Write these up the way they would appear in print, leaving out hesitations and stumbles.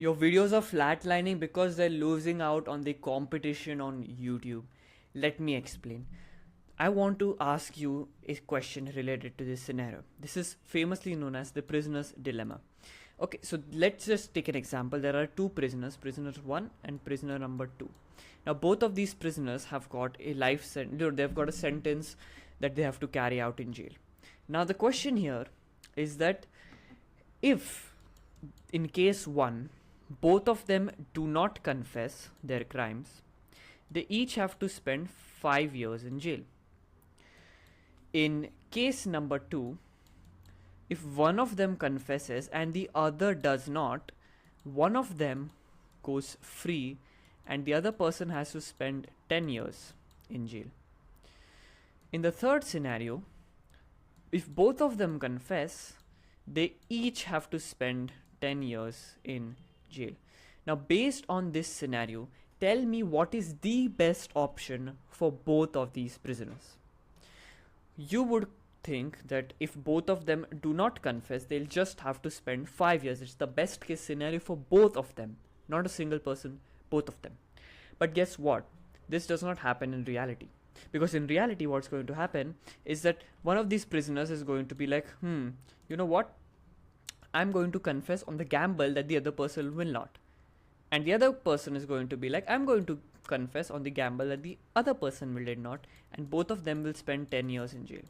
Your videos are flatlining because they're losing out on the competition on YouTube. Let me explain. I want to ask you a question related to this scenario. This is famously known as the prisoner's dilemma. Okay, so let's just take an example. There are two prisoners, prisoner 1 and prisoner number 2. Now, both of these prisoners have got a life sentence, they've got a sentence that they have to carry out in jail. Now, the question here is that if, in case 1, both of them do not confess their crimes, they each have to spend 5 years in jail. In case number 2, if one of them confesses and the other does not, one of them goes free and the other person has to spend 10 years in jail. In the third scenario, if both of them confess, they each have to spend 10 years in jail. Now, based on this scenario, tell me what is the best option for both of these prisoners. You would think that if both of them do not confess, they'll just have to spend 5 years. It's the best case scenario for both of them, not a single person, both of them. But guess what? This does not happen in reality. Because in reality, what's going to happen is that one of these prisoners is going to be like, you know what? I'm going to confess on the gamble that the other person will not. And the other person is going to be like, I'm going to confess on the gamble that the other person will did not. And both of them will spend 10 years in jail.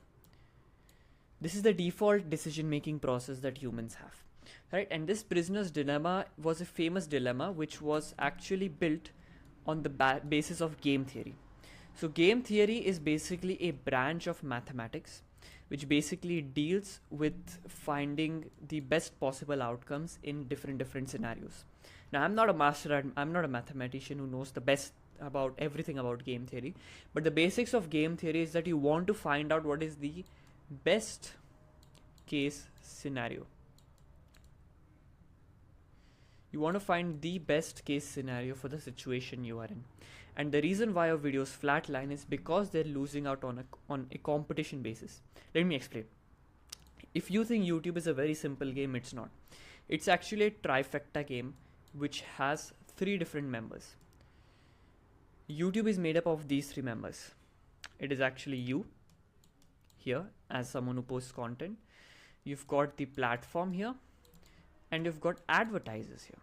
This is the default decision making process that humans have. Right? And this prisoner's dilemma was a famous dilemma which was actually built on the basis of game theory. So game theory is basically a branch of mathematics which basically deals with finding the best possible outcomes in different scenarios. Now, I'm not a master, I'm not a mathematician who knows the best about everything about game theory, but the basics of game theory is that you want to find out what is the best case scenario. You want to find the best case scenario for the situation you are in. And the reason why your videos flatline is because they're losing out on a competition basis. Let me explain. If you think YouTube is a very simple game, it's not. It's actually a trifecta game which has 3 different members. YouTube is made up of these 3 members. It is actually you here as someone who posts content. You've got the platform here and you've got advertisers here,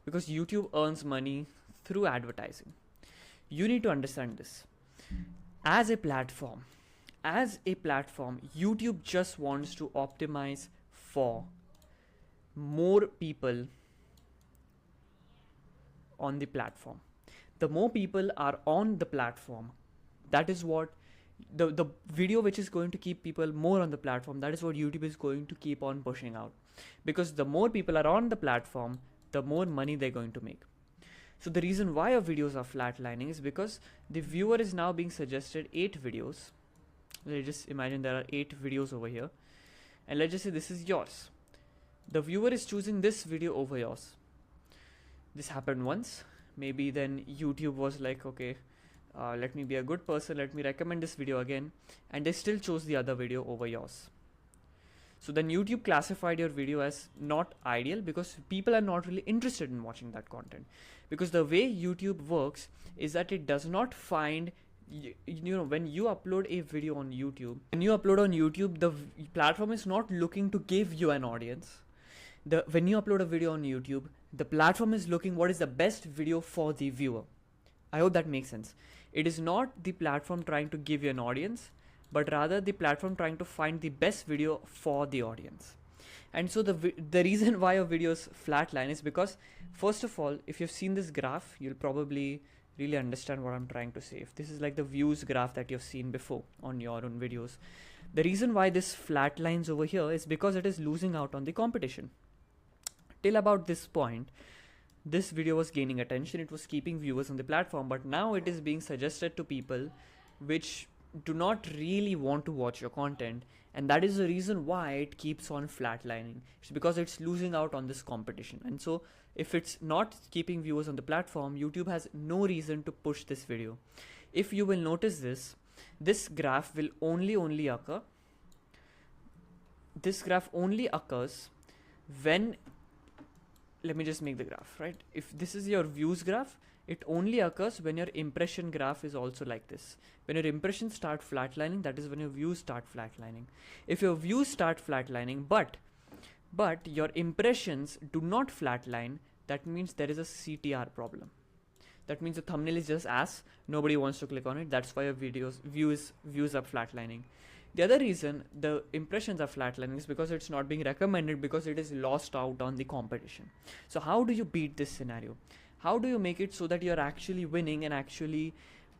because YouTube earns money through advertising. You need to understand this. As a platform, YouTube just wants to optimize for more people on the platform. The more people are on the platform, that is what the video which is going to keep people more on the platform, that is what YouTube is going to keep on pushing out. Because the more people are on the platform, the more money they're going to make. So the reason why our videos are flatlining is because the viewer is now being suggested 8 videos. Let's just imagine there are 8 videos over here. And let's just say this is yours. The viewer is choosing this video over yours. This happened once. Maybe then YouTube was like, okay, let me be a good person. Let me recommend this video again. And they still chose the other video over yours. So then YouTube classified your video as not ideal because people are not really interested in watching that content. Because the way YouTube works is that it does not find, when you upload a video on YouTube, the platform is not looking to give you an audience. When you upload a video on YouTube, the platform is looking what is the best video for the viewer. I hope that makes sense. It is not the platform trying to give you an audience, but rather the platform trying to find the best video for the audience. And so the reason why your videos flatline is because, first of all, if you've seen this graph, you'll probably really understand what I'm trying to say. If this is like the views graph that you've seen before on your own videos, the reason why this flatlines over here is because it is losing out on the competition. Till about this point, this video was gaining attention, it was keeping viewers on the platform, but now it is being suggested to people which do not really want to watch your content, and that is the reason why it keeps on flatlining. It's because it's losing out on this competition. And so if it's not keeping viewers on the platform, YouTube has no reason to push this video. If you will notice this graph will only occur. This graph only occurs when let me just make the graph, right? If this is your views graph, it only occurs when your impression graph is also like this. When your impressions start flatlining, that is when your views start flatlining. If your views start flatlining, but your impressions do not flatline, that means there is a CTR problem. That means the thumbnail is just ass, nobody wants to click on it. That's why your views are flatlining. The other reason the impressions are flatlining is because it's not being recommended, because it is lost out on the competition. So how do you beat this scenario? How do you make it so that you're actually winning and actually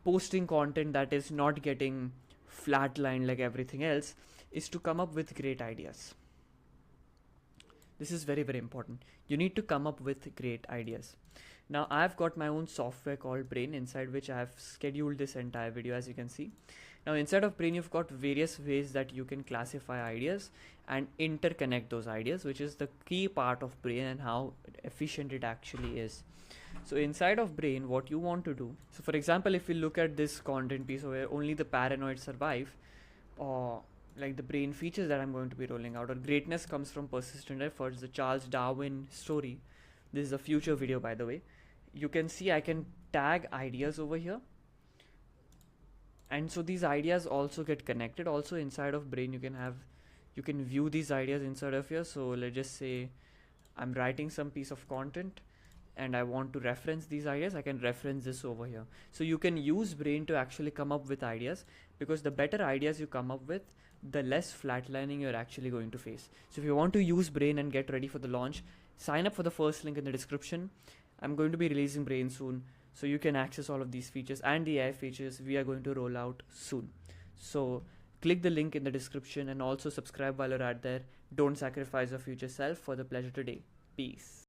posting content that is not getting flatlined like everything else? Is to come up with great ideas. This is very, very important. You need to come up with great ideas. Now I've got my own software called Brayne, inside which I have scheduled this entire video, as you can see. Now inside of Brayne, you've got various ways that you can classify ideas and interconnect those ideas, which is the key part of Brayne and how efficient it actually is. So inside of Brayne, what you want to do, so for example, if we look at this content piece where only the paranoid survive, or like the Brayne features that I'm going to be rolling out, or greatness comes from persistent efforts, the Charles Darwin story. This is a future video, by the way. You can see I can tag ideas over here, and so these ideas also get connected. Also inside of Brayne, you can view these ideas inside of here. So let's just say I'm writing some piece of content and I want to reference these ideas. I can reference this over here. So you can use Brayne to actually come up with ideas, because the better ideas you come up with, the less flatlining you're actually going to face. So if you want to use Brayne and get ready for the launch, sign up for the first link in the description. I'm going to be releasing Brayne soon, so you can access all of these features and the AI features we are going to roll out soon. So click the link in the description and also subscribe while you're at there. Don't sacrifice your future self for the pleasure today. Peace.